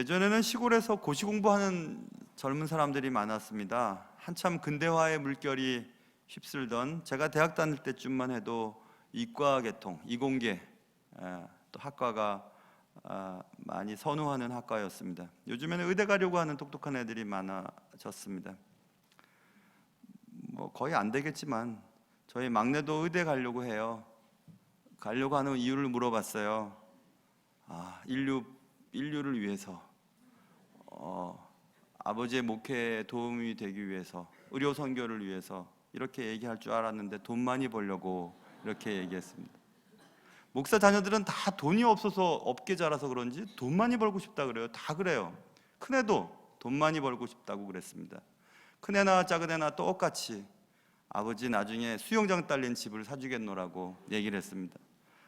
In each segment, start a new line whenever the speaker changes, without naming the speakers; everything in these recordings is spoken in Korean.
예전에는 시골에서 고시 공부하는 젊은 사람들이 많았습니다. 한참 근대화의 물결이 휩쓸던 제가 대학 다닐 때쯤만 해도 이과계통, 이공계 또 학과가 많이 선호하는 학과였습니다. 요즘에는 의대 가려고 하는 똑똑한 애들이 많아졌습니다. 거의 안 되겠지만 저희 막내도 의대 가려고 해요. 가려고 하는 이유를 물어봤어요. 인류를 위해서, 아버지의 목회에 도움이 되기 위해서, 의료 선교를 위해서 이렇게 얘기할 줄 알았는데 돈 많이 벌려고 이렇게 얘기했습니다. 목사 자녀들은 다 돈이 없어서 없게 자라서 그런지 돈 많이 벌고 싶다 그래요. 다 그래요. 큰애도 돈 많이 벌고 싶다고 그랬습니다. 큰애나 작은애나 똑같이 아버지 나중에 수영장 딸린 집을 사주겠노라고 얘기를 했습니다.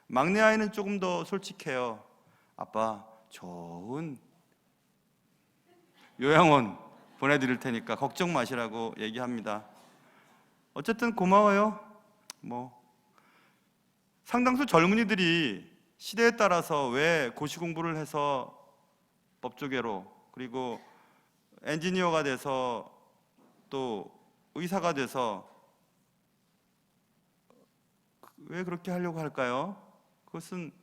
막내 아이는 조금 더 솔직해요. 아빠, 좋은 요양원 보내드릴 테니까 걱정 마시라고 얘기합니다. 어쨌든 고마워요. 상당수 젊은이들이 시대에 따라서 왜 고시 공부를 해서 법조계로, 그리고 엔지니어가 돼서 또 의사가 돼서 왜 그렇게 하려고 할까요? 그것은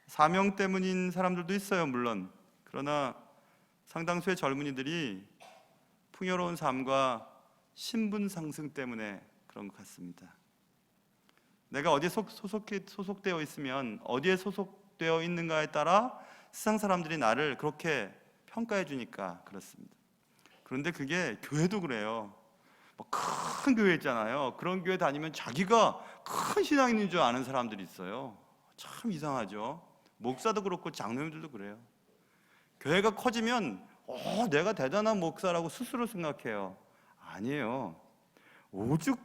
사명 때문인 사람들도 있어요, 물론. 그러나 상당수의 젊은이들이 풍요로운 삶과 신분 상승 때문에 그런 것 같습니다. 내가 어디에 소속되어 있으면, 어디에 소속되어 있는가에 따라 세상 사람들이 나를 그렇게 평가해 주니까 그렇습니다. 그런데 그게 교회도 그래요. 큰 교회 있잖아요. 그런 교회 다니면 자기가 큰 신앙인인 줄 아는 사람들이 있어요. 참 이상하죠. 목사도 그렇고 장로님들도 그래요. 교회가 커지면 내가 대단한 목사라고 스스로 생각해요. 아니에요. 오죽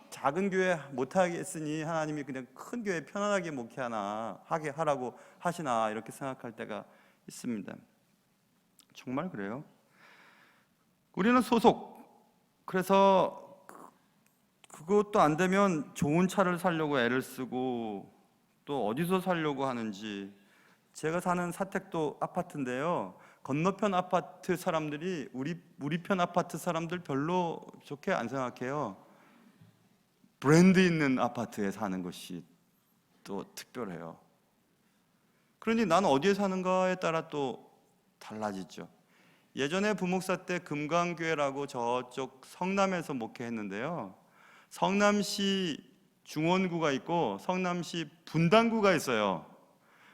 작은 교회 못하겠으니 하나님이 그냥 큰 교회 편안하게 하게 하라고 하시나 이렇게 생각할 때가 있습니다. 정말 그래요. 우리는 소속, 그래서 그것도 안 되면 좋은 차를 사려고 애를 쓰고, 또 어디서 살려고 하는지. 제가 사는 사택도 아파트인데요, 건너편 아파트 사람들이 우리 편 아파트 사람들 별로 좋게 안 생각해요. 브랜드 있는 아파트에 사는 것이 또 특별해요. 그러니 나는 어디에 사는가에 따라 또 달라지죠. 예전에 부목사 때 금강교회라고 저쪽 성남에서 목회했는데요, 성남시 중원구가 있고 성남시 분당구가 있어요.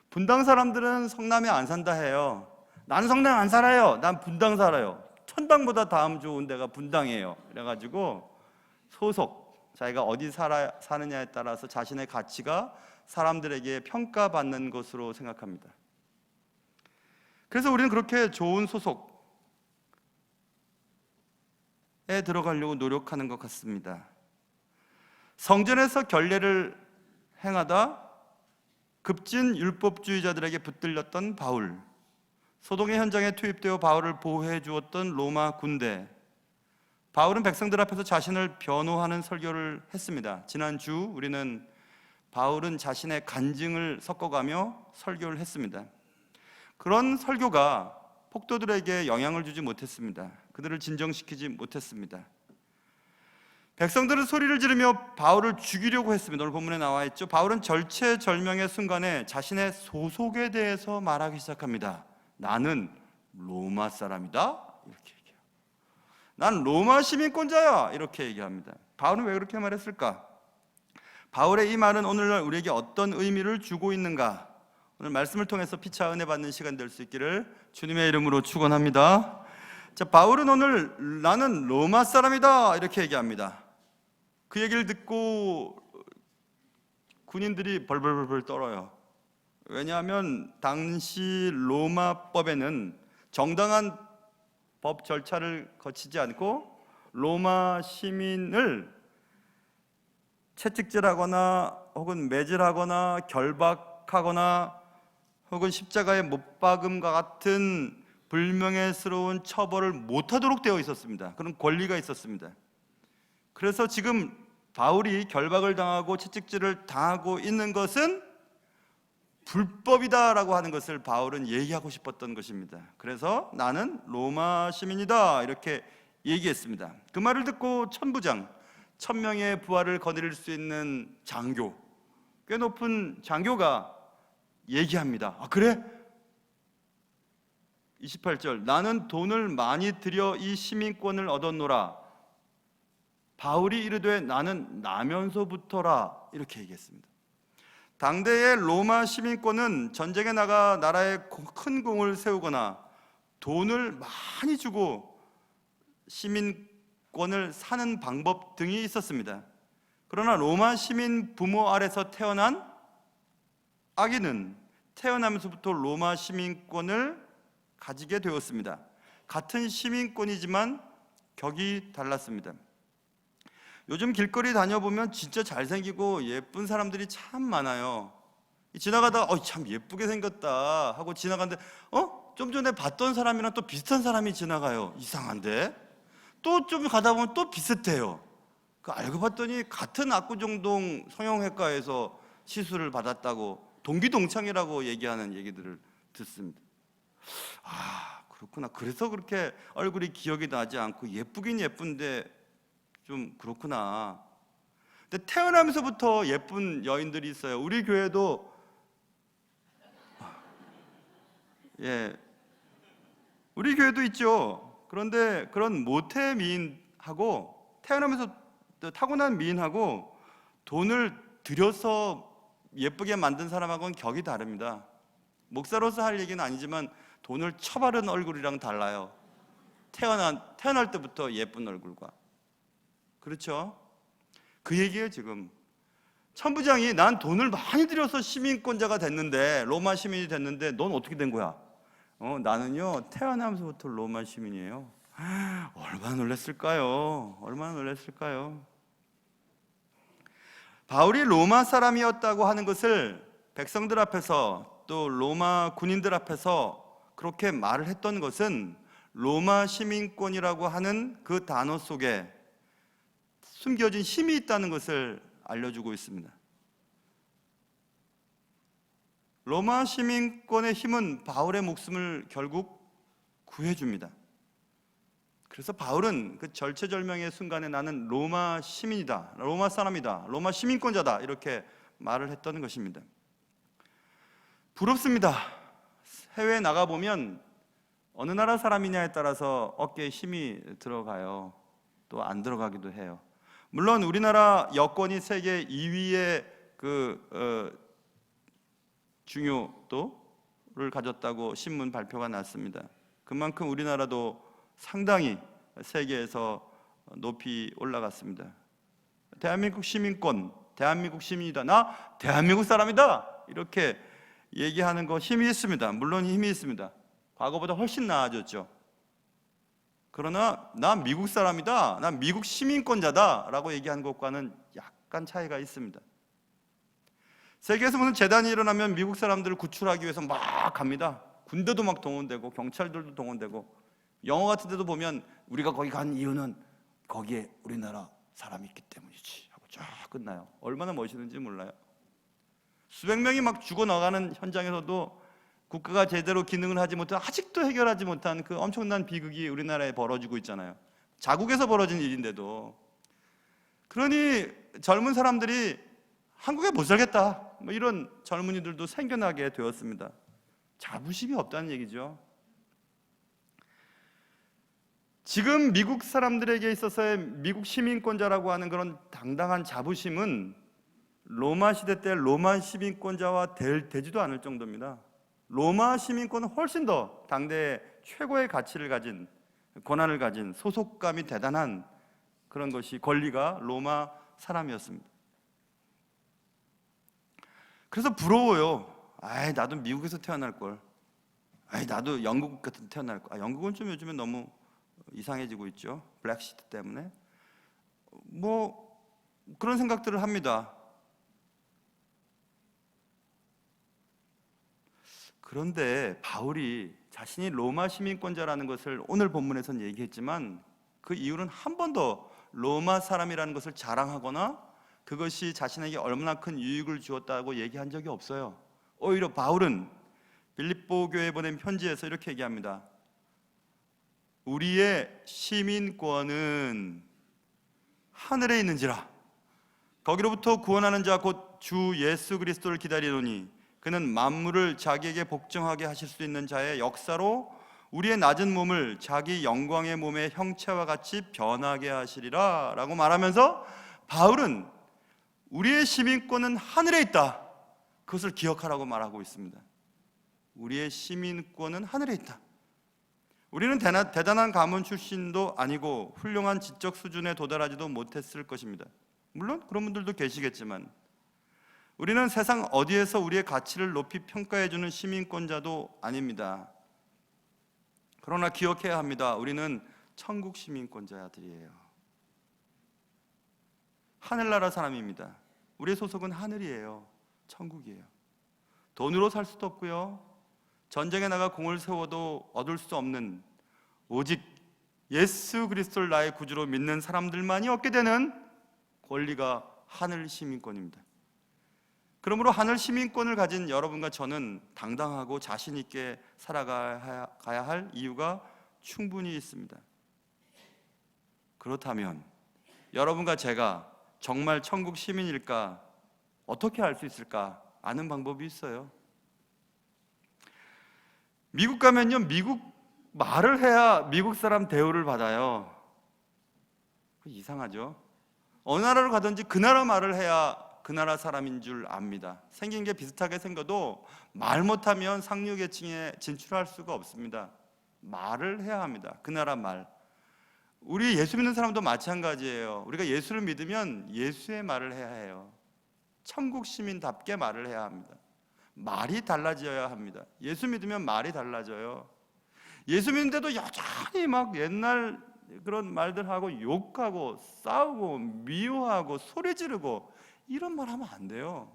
분당 사람들은 성남에 안 산다 해요. 나는 성남 안 살아요. 난 분당 살아요. 천당보다 다음 좋은 데가 분당이에요. 그래가지고 소속, 자기가 어디 사느냐에 따라서 자신의 가치가 사람들에게 평가받는 것으로 생각합니다. 그래서 우리는 그렇게 좋은 소속에 들어가려고 노력하는 것 같습니다. 성전에서 결례를 행하다 급진 율법주의자들에게 붙들렸던 바울, 소동의 현장에 투입되어 바울을 보호해 주었던 로마 군대. 바울은 백성들 앞에서 자신을 변호하는 설교를 했습니다. 지난주 우리는 바울은 자신의 간증을 섞어가며 설교를 했습니다. 그런 설교가 폭도들에게 영향을 주지 못했습니다. 그들을 진정시키지 못했습니다. 백성들은 소리를 지르며 바울을 죽이려고 했습니다. 오늘 본문에 나와 있죠. 바울은 절체절명의 순간에 자신의 소속에 대해서 말하기 시작합니다. 나는 로마 사람이다, 이렇게 얘기해요. 난 로마 시민권자야, 이렇게 얘기합니다. 바울은 왜 그렇게 말했을까? 바울의 이 말은 오늘날 우리에게 어떤 의미를 주고 있는가? 오늘 말씀을 통해서 피차 은혜 받는 시간 될 수 있기를 주님의 이름으로 축원합니다. 자, 바울은 오늘 나는 로마 사람이다, 이렇게 얘기합니다. 그 얘기를 듣고 군인들이 벌벌벌 떨어요. 왜냐하면 당시 로마법에는 정당한 법 절차를 거치지 않고 로마 시민을 채찍질하거나 혹은 매질하거나 결박하거나 혹은 십자가에 못 박음과 같은 불명예스러운 처벌을 못하도록 되어 있었습니다. 그런 권리가 있었습니다. 그래서 지금 바울이 결박을 당하고 채찍질을 당하고 있는 것은 불법이다라고 하는 것을 바울은 얘기하고 싶었던 것입니다. 그래서 나는 로마 시민이다 이렇게 얘기했습니다. 그 말을 듣고 천부장, 1000명의 부하를 거느릴 수 있는 장교, 꽤 높은 장교가 얘기합니다. 아, 그래? 28절, 나는 돈을 많이 들여 이 시민권을 얻었노라. 바울이 이르되 나는 나면서부터라 이렇게 얘기했습니다. 당대의 로마 시민권은 전쟁에 나가 나라에 큰 공을 세우거나 돈을 많이 주고 시민권을 사는 방법 등이 있었습니다. 그러나 로마 시민 부모 아래서 태어난 아기는 태어나면서부터 로마 시민권을 가지게 되었습니다. 같은 시민권이지만 격이 달랐습니다. 요즘 길거리 다녀보면 진짜 잘생기고 예쁜 사람들이 참 많아요. 지나가다가 참 예쁘게 생겼다 하고 지나가는데 좀 전에 봤던 사람이랑 또 비슷한 사람이 지나가요. 이상한데? 또 좀 가다 보면 또 비슷해요. 알고 봤더니 같은 압구정동 성형외과에서 시술을 받았다고 동기동창이라고 얘기하는 얘기들을 듣습니다. 아, 그렇구나. 그래서 그렇게 얼굴이 기억이 나지 않고 예쁘긴 예쁜데 좀 그렇구나. 근데 태어나면서부터 예쁜 여인들이 있어요. 우리 교회도 우리 교회도 있죠. 그런데 그런 모태 미인하고 태어나면서 타고난 미인하고 돈을 들여서 예쁘게 만든 사람하고는 격이 다릅니다. 목사로서 할 얘기는 아니지만 돈을 쳐바른 얼굴이랑 달라요. 태어날 때부터 예쁜 얼굴과. 그렇죠? 그 얘기예요. 지금 천부장이 난 돈을 많이 들여서 시민권자가 됐는데, 로마 시민이 됐는데 넌 어떻게 된 거야? 나는요 태어나면서부터 로마 시민이에요. 얼마나 놀랐을까요? 얼마나 놀랐을까요? 바울이 로마 사람이었다고 하는 것을 백성들 앞에서 또 로마 군인들 앞에서 그렇게 말을 했던 것은 로마 시민권이라고 하는 그 단어 속에 숨겨진 힘이 있다는 것을 알려주고 있습니다. 로마 시민권의 힘은 바울의 목숨을 결국 구해줍니다. 그래서 바울은 그 절체절명의 순간에 나는 로마 시민이다, 로마 사람이다, 로마 시민권자다 이렇게 말을 했던 것입니다. 부럽습니다. 해외에 나가보면 어느 나라 사람이냐에 따라서 어깨에 힘이 들어가요. 또 안 들어가기도 해요. 물론 우리나라 여권이 세계 2위의 중요도를 가졌다고 신문 발표가 났습니다. 그만큼 우리나라도 상당히 세계에서 높이 올라갔습니다. 대한민국 시민권, 대한민국 시민이다, 나 대한민국 사람이다 이렇게 얘기하는 거 힘이 있습니다. 물론 힘이 있습니다. 과거보다 훨씬 나아졌죠. 그러나 난 미국 사람이다, 난 미국 시민권자다 라고 얘기하는 것과는 약간 차이가 있습니다. 세계에서 무슨 재단이 일어나면 미국 사람들을 구출하기 위해서 막 갑니다. 군대도 막 동원되고 경찰들도 동원되고, 영화 같은 데도 보면 우리가 거기 간 이유는 거기에 우리나라 사람이 있기 때문이지 하고 쫙 끝나요. 얼마나 멋있는지 몰라요. 수백 명이 막 죽어나가는 현장에서도 국가가 제대로 기능을 하지 못한, 아직도 해결하지 못한 그 엄청난 비극이 우리나라에 벌어지고 있잖아요. 자국에서 벌어진 일인데도. 그러니 젊은 사람들이 한국에 못 살겠다, 뭐 이런 젊은이들도 생겨나게 되었습니다. 자부심이 없다는 얘기죠. 지금 미국 사람들에게 있어서의 미국 시민권자라고 하는 그런 당당한 자부심은 로마 시대 때 로마 시민권자와 되지도 않을 정도입니다. 로마 시민권은 훨씬 더 당대의 최고의 가치를 가진, 권한을 가진, 소속감이 대단한 그런 것이, 권리가 로마 사람이었습니다. 그래서 부러워요. 나도 미국에서 태어날 걸. 나도 영국 같은 태어날 걸. 영국은 좀 요즘에 너무 이상해지고 있죠. 브렉시트 때문에. 뭐 그런 생각들을 합니다. 그런데 바울이 자신이 로마 시민권자라는 것을 오늘 본문에서는 얘기했지만, 그 이유는 한 번도 로마 사람이라는 것을 자랑하거나 그것이 자신에게 얼마나 큰 유익을 주었다고 얘기한 적이 없어요. 오히려 바울은 빌립보 교회에 보낸 편지에서 이렇게 얘기합니다. 우리의 시민권은 하늘에 있는지라. 거기로부터 구원하는 자 곧 주 예수 그리스도를 기다리노니 그는 만물을 자기에게 복종하게 하실 수 있는 자의 역사로 우리의 낮은 몸을 자기 영광의 몸의 형체와 같이 변하게 하시리라 라고 말하면서 바울은 우리의 시민권은 하늘에 있다, 그것을 기억하라고 말하고 있습니다. 우리의 시민권은 하늘에 있다. 우리는 대단한 가문 출신도 아니고 훌륭한 지적 수준에 도달하지도 못했을 것입니다. 물론 그런 분들도 계시겠지만 우리는 세상 어디에서 우리의 가치를 높이 평가해주는 시민권자도 아닙니다. 그러나 기억해야 합니다. 우리는 천국 시민권자들이에요. 하늘나라 사람입니다. 우리의 소속은 하늘이에요. 천국이에요. 돈으로 살 수도 없고요, 전쟁에 나가 공을 세워도 얻을 수 없는 오직 예수 그리스도를 나의 구주로 믿는 사람들만이 얻게 되는 권리가 하늘 시민권입니다. 그러므로 하늘 시민권을 가진 여러분과 저는 당당하고 자신 있게 살아가야 할 이유가 충분히 있습니다. 그렇다면 여러분과 제가 정말 천국 시민일까 어떻게 알 수 있을까 아는 방법이 있어요. 미국 가면요, 미국 말을 해야 미국 사람 대우를 받아요. 이상하죠? 어느 나라로 가든지 그 나라 말을 해야 그 나라 사람인 줄 압니다. 생긴 게 비슷하게 생겨도 말 못하면 상류계층에 진출할 수가 없습니다. 말을 해야 합니다. 그 나라 말. 우리 예수 믿는 사람도 마찬가지예요. 우리가 예수를 믿으면 예수의 말을 해야 해요. 천국 시민답게 말을 해야 합니다. 말이 달라져야 합니다. 예수 믿으면 말이 달라져요. 예수 믿는데도 여전히 막 옛날 그런 말들 하고 욕하고 싸우고 미워하고 소리 지르고 이런 말 하면 안 돼요.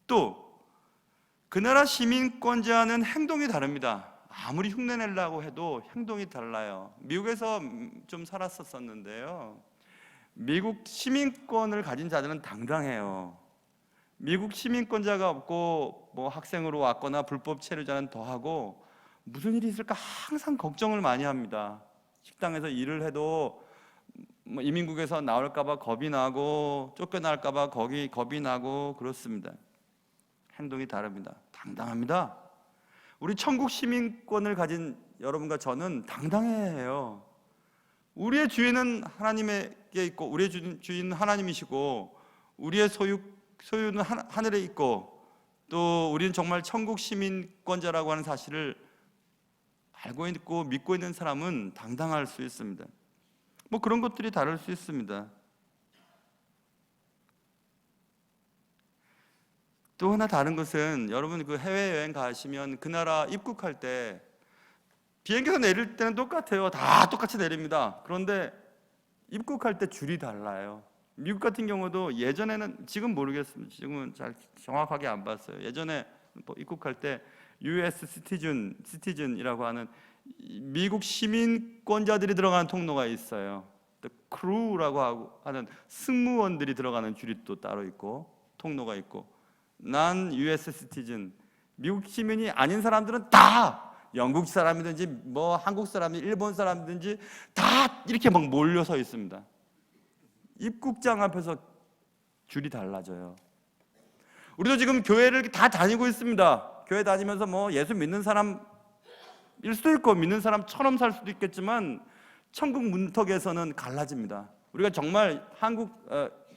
또 그 나라 시민권자는 행동이 다릅니다. 아무리 흉내내려고 해도 행동이 달라요. 미국에서 좀 살았었는데요, 미국 시민권을 가진 자들은 당당해요. 미국 시민권자가 없고 뭐 학생으로 왔거나 불법 체류자는 더하고 무슨 일이 있을까 항상 걱정을 많이 합니다. 식당에서 일을 해도 뭐 이민국에서 나올까봐 겁이 나고 쫓겨날까봐 겁이 나고 그렇습니다. 행동이 다릅니다. 당당합니다. 우리 천국 시민권을 가진 여러분과 저는 당당해야 해요. 우리의 주인은 하나님에게 있고 우리의 주인은 하나님이시고 우리의 소유는 하늘에 있고 또 우리는 정말 천국 시민권자라고 하는 사실을 알고 있고 믿고 있는 사람은 당당할 수 있습니다. 뭐 그런 것들이 다를 수 있습니다. 또 하나 다른 것은 여러분 그 해외여행 가시면 그 나라 입국할 때 비행기에서 내릴 때는 똑같아요. 다 똑같이 내립니다. 그런데 입국할 때 줄이 달라요. 미국 같은 경우도 예전에는, 지금 모르겠습니다. 지금은 잘 정확하게 안 봤어요. 예전에 입국할 때 US 시티즌이라고 하는 미국 시민권자들이 들어가는 통로가 있어요. 또 크루라고 하는 승무원들이 들어가는 줄이 또 따로 있고 통로가 있고, 난 US 시티즌, 미국 시민이 아닌 사람들은 다 영국 사람이든지 뭐 한국 사람이든지 일본 사람이든지 다 이렇게 막 몰려서 있습니다. 입국장 앞에서 줄이 달라져요. 우리도 지금 교회를 다 다니고 있습니다. 교회 다니면서 뭐 예수 믿는 사람일 수도 있고 믿는 사람처럼 살 수도 있겠지만 천국 문턱에서는 갈라집니다. 우리가 정말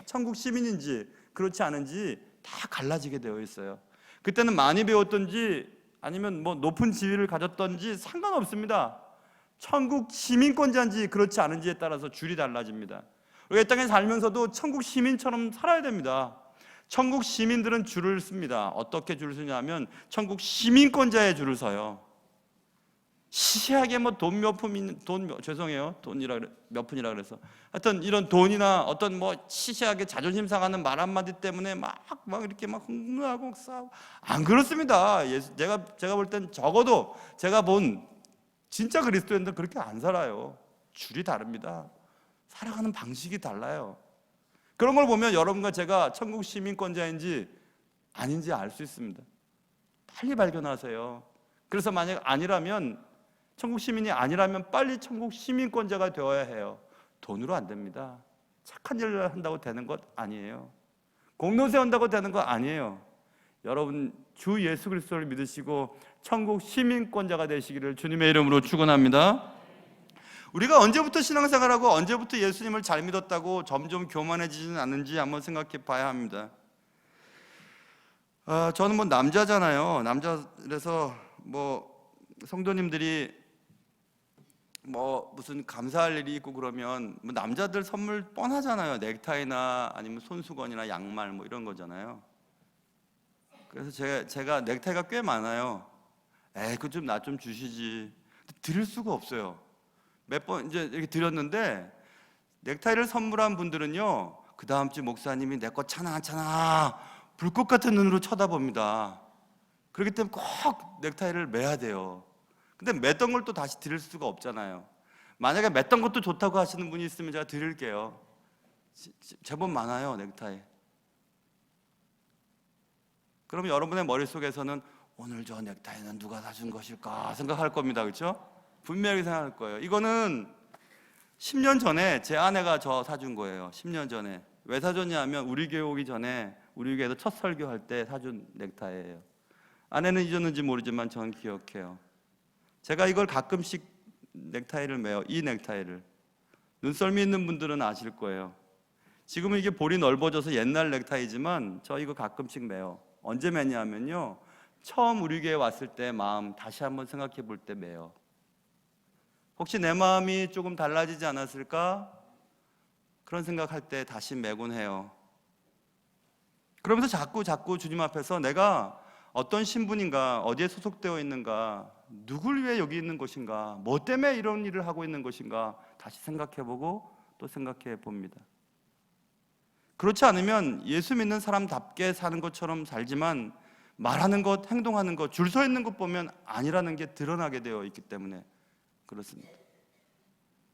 천국 시민인지 그렇지 않은지 다 갈라지게 되어 있어요. 그때는 많이 배웠던지 아니면 뭐 높은 지위를 가졌던지 상관없습니다. 천국 시민권자인지 그렇지 않은지에 따라서 줄이 달라집니다. 우리가 이 땅에 살면서도 천국 시민처럼 살아야 됩니다. 천국 시민들은 줄을 씁니다. 어떻게 줄을 서냐면 천국 시민권자의 줄을 서요. 시시하게 뭐 몇 푼이라 그래서 하여튼 이런 돈이나 어떤 뭐 시시하게 자존심 상하는 말 한마디 때문에 막 이렇게 막 흥분하고 싸우고, 안 그렇습니다. 제가 볼 땐 적어도 제가 본 진짜 그리스도인들 그렇게 안 살아요. 줄이 다릅니다. 살아가는 방식이 달라요. 그런 걸 보면 여러분과 제가 천국 시민권자인지 아닌지 알 수 있습니다. 빨리 발견하세요. 그래서 만약 아니라면, 천국 시민이 아니라면 빨리 천국 시민권자가 되어야 해요. 돈으로 안 됩니다. 착한 일을 한다고 되는 것 아니에요. 공로 세운다고 되는 거 아니에요. 여러분 주 예수 그리스도를 믿으시고 천국 시민권자가 되시기를 주님의 이름으로 축원합니다. 우리가 언제부터 신앙생활하고 언제부터 예수님을 잘 믿었다고 점점 교만해지지는 않는지 한번 생각해 봐야 합니다. 저는 뭐 남자잖아요. 남자라서 뭐 성도님들이 뭐 무슨 감사할 일이 있고 그러면 뭐 남자들 선물 뻔하잖아요. 넥타이나 아니면 손수건이나 양말 뭐 이런 거잖아요. 그래서 제가 넥타이가 꽤 많아요. 그거 좀 나 좀 주시지. 드릴 수가 없어요. 몇 번 이제 이렇게 드렸는데 넥타이를 선물한 분들은요, 그 다음 주 목사님이 내 거 차나 안 차나 불꽃 같은 눈으로 쳐다봅니다. 그렇기 때문에 꼭 넥타이를 매야 돼요. 근데 맸던 걸 또 다시 드릴 수가 없잖아요. 만약에 맸던 것도 좋다고 하시는 분이 있으면 제가 드릴게요. 제법 많아요, 넥타이. 그러면 여러분의 머릿속에서는 오늘 저 넥타이는 누가 사준 것일까 생각할 겁니다. 그렇죠? 분명히 생각할 거예요. 이거는 10년 전에 제 아내가 저 사준 거예요. 10년 전에. 왜 사줬냐 하면 우리 교회 오기 전에 우리 교회에서 첫 설교할 때 사준 넥타이예요. 아내는 잊었는지 모르지만 저는 기억해요. 제가 이걸 가끔씩 넥타이를 매요. 이 넥타이를. 눈썰미 있는 분들은 아실 거예요. 지금은 이게 볼이 넓어져서 옛날 넥타이지만 저 이거 가끔씩 매요. 언제 매냐면요, 처음 우리 교회 왔을 때 마음 다시 한번 생각해 볼 때 매요. 혹시 내 마음이 조금 달라지지 않았을까? 그런 생각할 때 다시 매곤 해요. 그러면서 자꾸 주님 앞에서 내가 어떤 신분인가, 어디에 소속되어 있는가, 누굴 위해 여기 있는 것인가, 뭐 때문에 이런 일을 하고 있는 것인가 다시 생각해보고 또 생각해 봅니다. 그렇지 않으면 예수 믿는 사람답게 사는 것처럼 살지만 말하는 것, 행동하는 것, 줄 서 있는 것 보면 아니라는 게 드러나게 되어 있기 때문에 그렇습니다.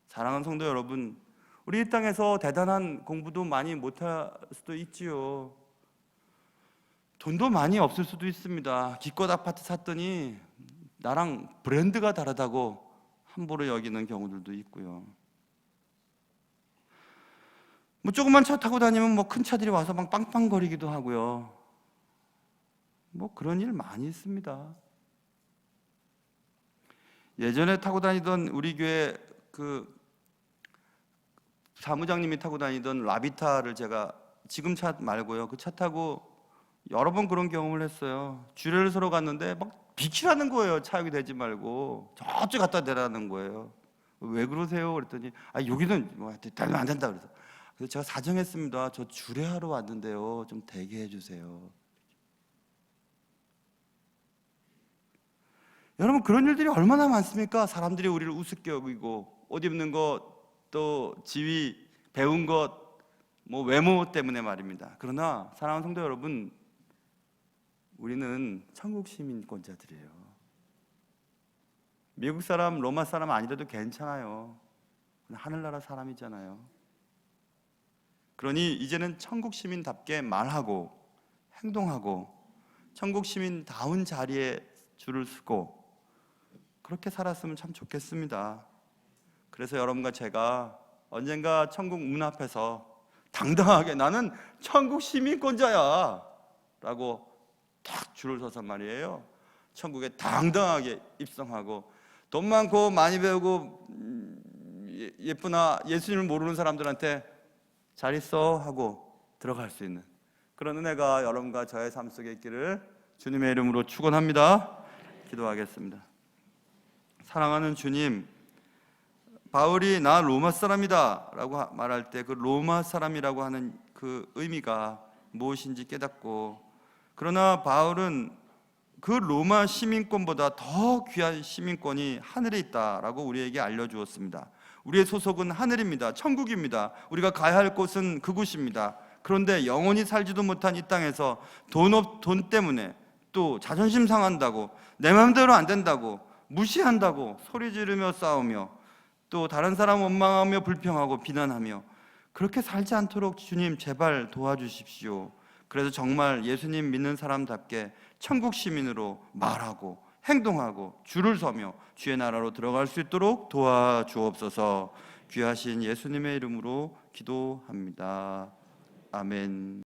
사랑하는 성도 여러분, 우리 이 땅에서 대단한 공부도 많이 못할 수도 있지요. 돈도 많이 없을 수도 있습니다. 기껏 아파트 샀더니 나랑 브랜드가 다르다고 함부로 여기는 경우들도 있고요. 뭐 조그만 차 타고 다니면 뭐 큰 차들이 와서 막 빵빵거리기도 하고요. 뭐 그런 일 많이 있습니다. 예전에 타고 다니던 우리 교회 그 사무장님이 타고 다니던 라비타를 제가 지금 차 말고요, 그 차 타고 여러 번 그런 경험을 했어요. 주례를 서러 갔는데 막 비키라는 거예요. 차 여기 대지 말고 저쪽 갖다 대라는 거예요. 왜 그러세요? 그랬더니 여기는 뭐 달면 안 된다 그래서 제가 사정했습니다. 저 주례하러 왔는데요, 좀 대기해 주세요. 여러분 그런 일들이 얼마나 많습니까? 사람들이 우리를 우습게 여기고 옷 입는 것, 또 지위, 배운 것, 뭐 외모 때문에 말입니다. 그러나 사랑하는 성도 여러분, 우리는 천국 시민권자들이에요. 미국 사람, 로마 사람 아니라도 괜찮아요. 하늘나라 사람이잖아요. 그러니 이제는 천국 시민답게 말하고 행동하고 천국 시민다운 자리에 줄을 서고 그렇게 살았으면 참 좋겠습니다. 그래서 여러분과 제가 언젠가 천국 문 앞에서 당당하게 나는 천국 시민권자야 라고 딱 줄을 서서 말이에요, 천국에 당당하게 입성하고 돈 많고 많이 배우고 예쁘나 예수님을 모르는 사람들한테 잘 있어 하고 들어갈 수 있는 그런 은혜가 여러분과 저의 삶 속에 있기를 주님의 이름으로 축원합니다. 기도하겠습니다. 사랑하는 주님, 바울이 나 로마 사람이다 라고 말할 때 그 로마 사람이라고 하는 그 의미가 무엇인지 깨닫고, 그러나 바울은 그 로마 시민권보다 더 귀한 시민권이 하늘에 있다라고 우리에게 알려주었습니다. 우리의 소속은 하늘입니다. 천국입니다. 우리가 가야 할 곳은 그곳입니다. 그런데 영원히 살지도 못한 이 땅에서 돈 때문에 또 자존심 상한다고, 내 마음대로 안 된다고, 무시한다고 소리 지르며 싸우며 또 다른 사람 원망하며 불평하고 비난하며 그렇게 살지 않도록 주님 제발 도와주십시오. 그래서 정말 예수님 믿는 사람답게 천국 시민으로 말하고 행동하고 줄을 서며 주의 나라로 들어갈 수 있도록 도와주옵소서. 귀하신 예수님의 이름으로 기도합니다. 아멘.